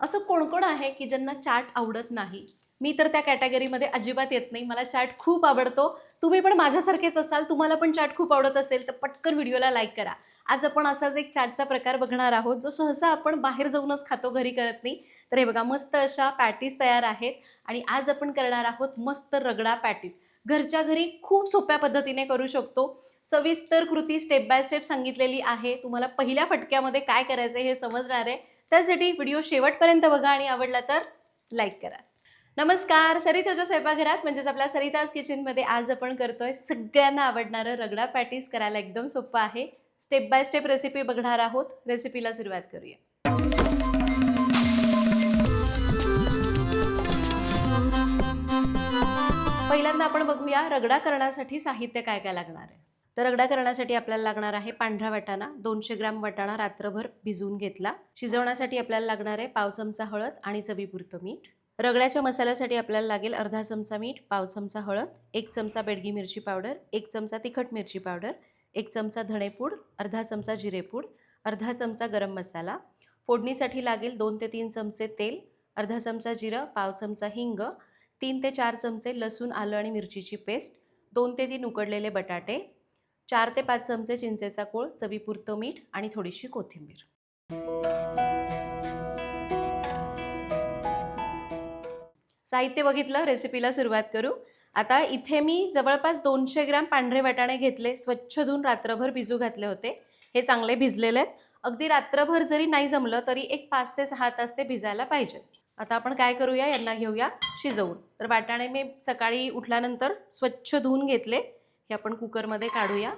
असं कोण कोण आहे की ज्यांना चाट आवडत नाही? मी तर त्या कॅटेगरीमध्ये अजिबात येत नाही. मला चाट खूप आवडतो. तुम्ही पण माझ्यासारखेच असाल, तुम्हाला पण चाट खूप आवडत असेल, तर पटकन व्हिडिओला लाईक करा. आज आपण असाच एक चाटचा प्रकार बघणार आहोत, जो सहसा आपण बाहेर जाऊनच खातो, घरी करत नाही. तर हे बघा, मस्त अशा पॅटीस तयार आहेत आणि आज आपण करणार आहोत मस्त रगडा पॅटीस. घरच्या घरी खूप सोप्या पद्धतीने करू शकतो. सविस्तर कृती स्टेप बाय स्टेप सांगितलेली आहे. तुम्हाला पहिल्या फटक्यामध्ये काय करायचं हे समजणार आहे. त्यासाठी व्हिडिओ शेवटपर्यंत बघा आणि आवडला तर लाईक करा. नमस्कार, सरिताच्या स्वयंपाकघरात म्हणजेच आपल्या सरिताज किचनमध्ये आज आपण करतोय सगळ्यांना आवडणारं रगडा पॅटीस. करायला एकदम सोपं आहे. स्टेप बाय स्टेप रेसिपी बघणार आहोत. रेसिपीला सुरुवात करूया. पहिल्यांदा आपण बघूया रगडा करण्यासाठी साहित्य काय काय लागणार आहे. तर रगडा करण्यासाठी आपल्याला लागणार आहे पांढरा वाटाणा. 200 ग्रॅम वाटाणा रात्रभर भिजवून घेतला. शिजवण्यासाठी आपल्याला लागणार आहे पाव चमचा हळद आणि चवीपुरतं मीठ. रगड्याच्या मसाल्यासाठी आपल्याला लागेल अर्धा चमचा मीठ, पाव चमचा हळद, 1 चमचा बेडगी मिरची पावडर, 1 चमचा तिखट मिरची पावडर, 1 चमचा धणेपूड, अर्धा चमचा जिरेपूड, अर्धा चमचा गरम मसाला. फोडणीसाठी लागेल 2 ते 3 चमचे तेल, अर्धा चमचा जिरं, पाव चमचा हिंग, 3 ते 4 चमचे लसूण आलं आणि मिरचीची पेस्ट, 2 ते 3 उकडलेले बटाटे, 4 ते 5 चमचे चिंचेचा कोळ, चवीपुरतं मीठ आणि थोडीशी कोथिंबीर. साहित्य बघितलं, रेसिपीला सुरुवात करू. आता इथे मी जवळपास 200 ग्रॅम पांढरे वाटाणे घेतले, स्वच्छ धुवून रात्रभर भिजू घातले होते. हे चांगले भिजलेले आहेत. अगदी रात्रभर जरी नाही जमलं तरी एक 5 ते 6 तास ते भिजायला पाहिजेत. आता आपण काय करूया, यांना घेऊया शिजवून. तर वाटाणे मी सकाळी उठल्यानंतर स्वच्छ धुवून घेतले. हे आपण कुकरमध्ये काढूया.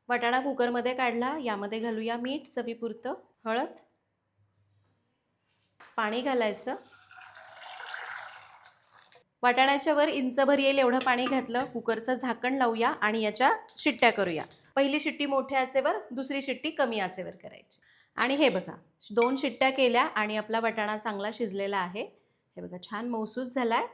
वाटाणा कुकरमध्ये काढला. यामध्ये घालूया मीठ चवीपुरतं, हळद, पाणी घालायचं. वाटाण्याच्या वर इंचभर येईल एवढं पाणी घातलं. कुकरचं झाकण लावूया आणि याच्या शिट्ट्या करूया. पहिली शिट्टी मोठ्या आचेवर, दुसरी शिट्टी कमी आचेवर करायची. आणि हे बघा, 2 शिट्ट्या केल्या आणि आपला वाटाणा चांगला शिजलेला आहे. हे बघा, छान मऊसूत झालाय.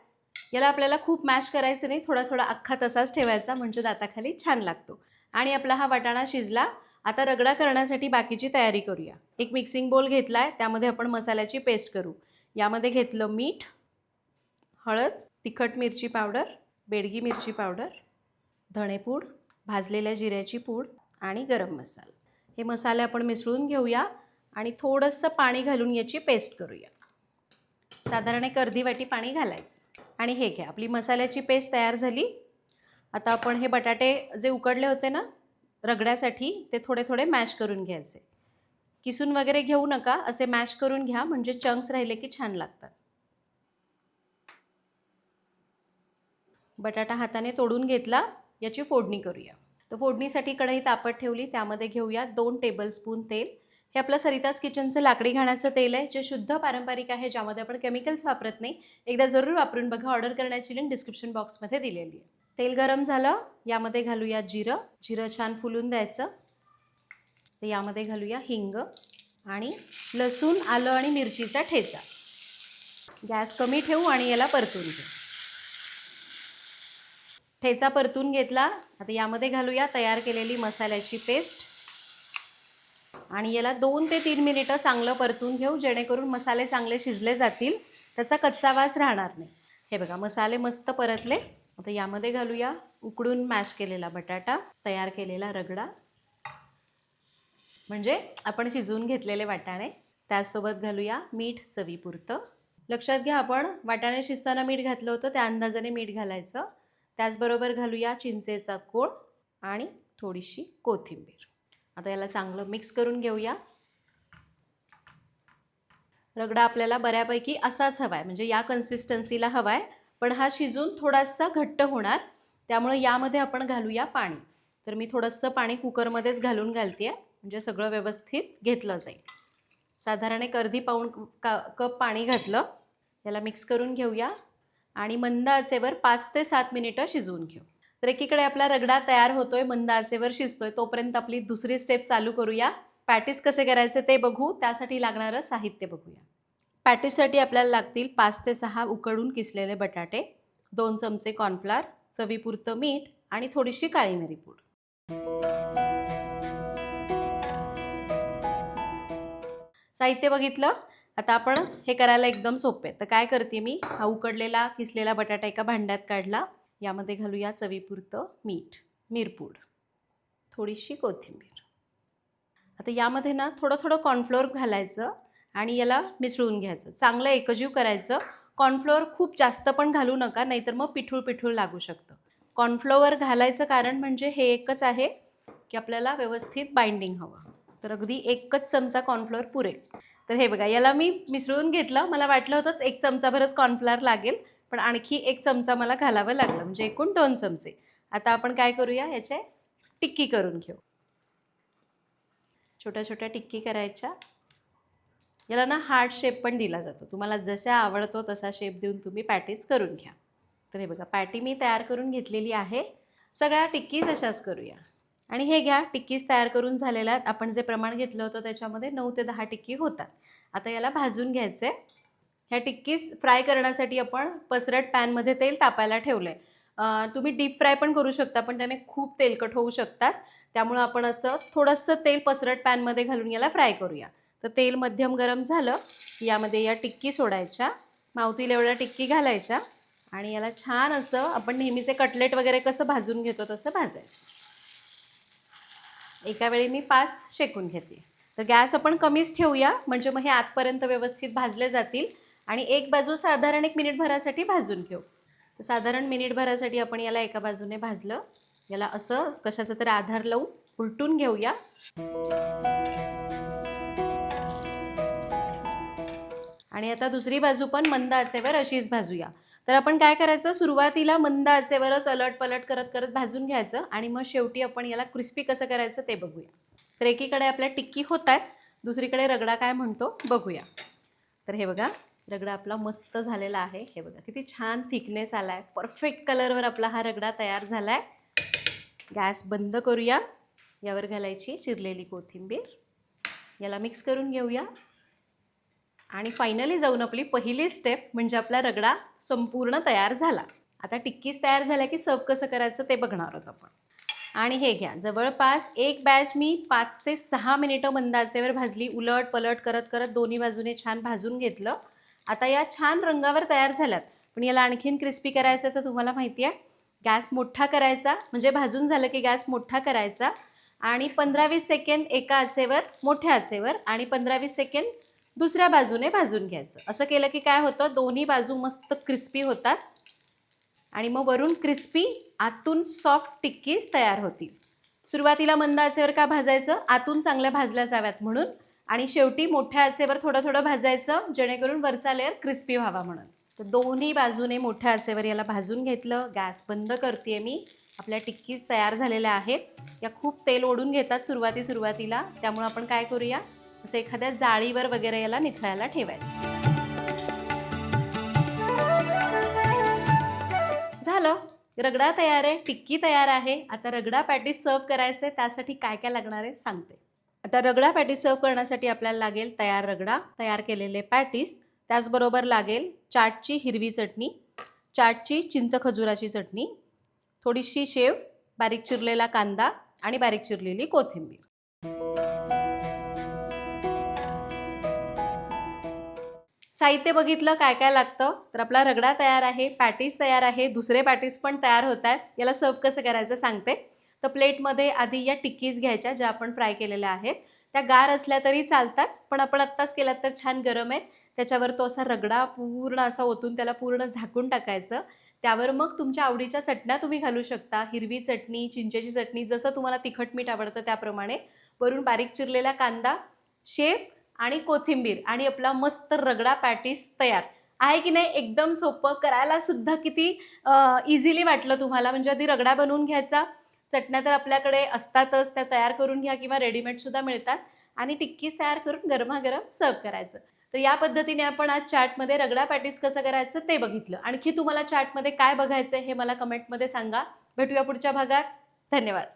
याला आपल्याला खूप मॅश करायचं नाही, थोडा थोडा अख्खा तसाच ठेवायचा, म्हणजे दाताखाली छान लागतो. आणि आपला हा वाटाणा शिजला. आता रगडा करण्यासाठी बाकीची तयारी करूया. एक मिक्सिंग बोल घेतलाय, त्यामध्ये आपण मसाल्याची पेस्ट करू. यामध्ये घेतलं मीठ, हळद, तिखट मिरची पावडर, बेडगी मिरची पावडर, धणेपूड, भाजलेल्या जिऱ्याची पूड आणि गरम मसाला. हे मसाले आपण मिसळून घेऊया आणि थोडंसं पाणी घालून याची पेस्ट करूया. साधारण एक अर्धी वाटी पाणी घालायचं. आणि हे घ्या, आपली मसाल्याची पेस्ट तयार झाली. आता आपण हे बटाटे जे उकडले होते ना रगड्यासाठी, ते थोडे थोडे मॅश करून घ्यायचे. किसून वगैरे घेऊ नका, असे मॅश करून घ्या, म्हणजे चंक्स राहिले की छान लागतात. बटाटा हाताने तोडून घेतला. याची फोडणी करूया. तर फोडणीसाठी कढई तापत ठेवली. त्यामध्ये घेऊया 2 टेबलस्पून तेल. हे आपलं सरिताज किचनचं लाकडी घाण्याचं तेल आहे, जे शुद्ध पारंपरिक आहे, ज्यामध्ये आपण केमिकल्स वापरत नाही. एकदा जरूर वापरून बघा. ऑर्डर करण्याची लिंक डिस्क्रिप्शन बॉक्समध्ये दिलेली आहे. तेल गरम झालं. यामध्ये घालूया जिरं. जिरं छान फुलून द्यायचं. तर यामध्ये घालूया हिंग आणि लसूण आलं आणि मिरचीचा ठेचा. गॅस कमी ठेवू आणि याला परतून घेऊ. ठेचा परतून घेतला. आता यामध्ये घालूया तयार केलेली मसाल्याची पेस्ट आणि याला 2 ते 3 मिनिटं चांगलं परतून घेऊ, जेणेकरून मसाले चांगले शिजले जातील, त्याचा कच्चा वास राहणार नाही. हे बघा, मसाले मस्त परतले. आता यामध्ये घालूया उकडून मॅश केलेला बटाटा, तयार केलेला रगडा, म्हणजे आपण शिजवून घेतलेले वाटाणे. त्यासोबत घालूया मीठ चवीपुरतं. लक्षात घ्या, आपण वाटाणे शिजताना मीठ घातलं होतं, त्या अंदाजाने मीठ घालायचं. त्याचबरोबर घालूया चिंचेचा कोळ आणि थोडीशी कोथिंबीर. आता याला चांगलं मिक्स करून घेऊया. रगडा आपल्याला बऱ्यापैकी असाच हवा आहे, म्हणजे या कन्सिस्टन्सीला हवा आहे, पण हा शिजून थोडासा घट्ट होणार. त्यामुळे यामध्ये आपण घालूया पाणी. तर मी थोडंसं पाणी कुकरमध्येच घालून घालते आहे, म्हणजे सगळं व्यवस्थित घेतलं जाईल. साधारण एक अर्धी पाऊण कप पाणी घातलं. याला मिक्स करून घेऊया आणि मंद आचेवर 5 ते 7 मिनिटं शिजवून घेऊ. तर एकीकडे आपला रगडा तयार होतोय, मंद आचेवर शिजतोय, तोपर्यंत आपली दुसरी स्टेप चालू करूया. पॅटीस कसे करायचे ते बघू. त्यासाठी लागणारं साहित्य बघूया. पॅटीससाठी आपल्याला लागतील 5 ते 6 उकडून किसलेले बटाटे, 2 चमचे कॉर्नफ्लॉर, चवीपुरतं मीठ आणि थोडीशी काळी मिरी पूड. साहित्य बघितलं. आता आपण हे करायला एकदम सोपे आहे. तर काय करते मी, हा उकडलेला किसलेला बटाटा एका भांड्यात काढला. यामध्ये घालूया चवीपुरतं मीठ, मिरपूड, थोडीशी कोथिंबीर. आता यामध्ये ना थोडं थोडं कॉर्नफ्लोअर घालायचं आणि याला मिसळून घ्यायचं. चांगलं एकजीव करायचं. कॉर्नफ्लोअर खूप जास्त पण घालू नका, नाहीतर मग पिठूळ पिठूळ लागू शकतं. कॉर्नफ्लोअर घालायचं कारण म्हणजे हे एकच आहे की आपल्याला व्यवस्थित बाइंडिंग हवं. तर अगदी एकच चमचा कॉर्नफ्लोअर पुरेल. तर हे बघा, याला मी मिसळून घेतलं. मला वाटलं होतंच 1 चमचाभरच कॉर्नफ्लोअर लागेल, पण आणखी 1 चमचा मला घालावं लागलं, म्हणजे एकूण 2 चमचे. आता आपण काय करूया, ह्याचे टिक्की करून घेऊ. छोट्या छोट्या टिक्की करायच्या. याला ना हार्ट शेप पण दिला जातो. तुम्हाला जसा आवडतो तसा शेप देऊन तुम्ही पॅटीज करून घ्या. तर हे बघा, पॅटी मी तयार करून घेतलेली आहे. सगळ्या टिक्कीज अशाच करूया. आणि हे घ्या, टिक्कीज तयार करून झालेल्या आहेत. आपण जे प्रमाण घेतलं होतं त्याच्यामध्ये 9 ते 10 टिक्की होतात. आता याला भाजून घ्यायचं आहे. ह्या टिक्कीज फ्राय करण्यासाठी आपण पसरट पॅनमध्ये तेल तापायला ठेवलं आहे. तुम्ही डीप फ्राय पण करू शकता, पण त्याने खूप तेलकट होऊ शकतात. त्यामुळं आपण असं थोडंसं तेल पसरट पॅनमध्ये घालून याला फ्राय करूया. तर तेल मध्यम गरम झालं की यामध्ये या टिक्की सोडायच्या. मावतील एवढ्या टिक्की घालायच्या आणि याला छान असं आपण नेहमीचे कटलेट वगैरे कसं भाजून घेतो तसं भाजायचं. एका वेळी मी 5 शेकून घेते. तर गॅस आपण कमीच ठेवूया, म्हणजे मग हे आतपर्यंत व्यवस्थित भाजले जातील. आणि एक बाजू साधारण 1 मिनिटभरासाठी भाजून घेऊ. तर साधारण मिनिटभरासाठी आपण याला एका बाजूने भाजलं. याला असं कशाचा तरी आधार लावून उलटून घेऊया. आणि आता दुसरी बाजू पण मंद आचेवर अशीच भाजूया. तर आपण काय करायचं, सुरुवातीला मंद आचेवरच अलट पलट करत करत भाजून घ्यायचं आणि मग शेवटी आपण याला क्रिस्पी कसं करायचं ते बघूया. तर एकीकडे आपल्या टिक्की होत आहेत, दुसरीकडे रगडा काय म्हणतो बघूया. तर हे बघा, रगडा आपला मस्त झालेला आहे. हे बघा किती छान थिकनेस आला आहे. परफेक्ट कलरवर आपला हा रगडा तयार झाला आहे. गॅस बंद करूया. यावर घालायची चिरलेली कोथिंबीर. याला मिक्स करून घेऊया. आणि फायनली जाऊन आपली पहिली स्टेप म्हणजे आपला रगडा संपूर्ण तयार झाला. आता टिक्कीज तयार झाल्या की सर्व कसं करायचं ते बघणार आहोत आपण. आणि हे घ्या, जवळपास एक बॅच मी 5 ते 6 मिनिटं मंद आचेवर भाजली. उलट पलट करत करत दोन्ही बाजूने छान भाजून घेतलं. आता या छान रंगावर तयार झाल्यात. पण याला आणखीन क्रिस्पी करायचं तर तुम्हाला माहिती आहे, गॅस मोठा करायचा. म्हणजे भाजून झालं की गॅस मोठा करायचा आणि 15-20 सेकंद एका आचेवर, मोठ्या आचेवर, आणि 15-20 सेकंद दुसऱ्या बाजूने भाजून घ्यायचं. असं केलं की काय होतं, दोन्ही बाजू मस्त क्रिस्पी होतात आणि मग वरून क्रिस्पी, आतून सॉफ्ट टिक्कीज तयार होतील. सुरुवातीला मंद आचेवर का भाजायचं, आतून चांगल्या भाजल्या जाव्यात म्हणून. आणि शेवटी मोठ्या आचेवर थोडं थोडं भाजायचं, जेणेकरून वरचा लेअर क्रिस्पी व्हावा म्हणून. तर दोन्ही बाजूने मोठ्या आचेवर याला भाजून घेतलं. गॅस बंद करते मी. आपल्या टिक्कीज तयार झालेल्या आहेत. या खूप तेल ओढून घेतात सुरुवातीला. त्यामुळे आपण काय करूया, असं एखाद्या जाळीवर वगैरे याला निथळायला ठेवायचं. झालं, रगडा तयार आहे, टिक्की तयार आहे. आता रगडा पॅटीस सर्व करायचे, त्यासाठी काय काय लागणार आहे सांगते. आता रगडा पॅटीस सर्व करण्यासाठी आपल्याला लागेल तयार रगडा, तयार केलेले पॅटीस. त्याचबरोबर लागेल चाटची हिरवी चटणी, चाटची चिंच खजुराची चटणी, थोडीशी शेव, बारीक चिरलेला कांदा आणि बारीक चिरलेली कोथिंबीर. साहित्य बघितलं काय काय लागतं. तर आपला रगडा तयार आहे, पॅटीस तयार आहे, दुसरे पॅटीस पण तयार होत आहेत. याला सर्व कसं करायचं सांगते. तर प्लेटमध्ये आधी या टिक्कीज घ्यायच्या, ज्या आपण फ्राय केलेल्या आहेत. त्या गार असल्या तरी चालतात, पण आपण आत्ताच केल्यात तर छान गरम आहेत. त्याच्यावर तो असा रगडा पूर्ण असा ओतून त्याला पूर्ण झाकून टाकायचं. त्यावर मग तुमच्या आवडीच्या चटण्या तुम्ही घालू शकता. हिरवी चटणी, चिंचेची चटणी, जसं तुम्हाला तिखट मीठ आवडतं त्याप्रमाणे. वरून बारीक चिरलेला कांदा, शेव आणि कोथिंबीर, आणि आपला मस्त रगडा पॅटीस तयार आहे की नाही. एकदम सोपं, करायला सुद्धा किती इझिली वाटलं तुम्हाला. म्हणजे आधी रगडा बनवून घ्यायचा, चटण्या तर आपल्याकडे असतातच, त्या तयार करून घ्या किंवा रेडीमेड सुद्धा मिळतात, आणि टिक्कीज तयार करून गरमागरम सर्व करायचं. तर या पद्धतीने आपण आज चाटमध्ये रगडा पॅटीस कसं करायचं ते बघितलं. आणखी तुम्हाला चाटमध्ये काय बघायचं हे मला कमेंटमध्ये सांगा. भेटूया पुढच्या भागात. धन्यवाद.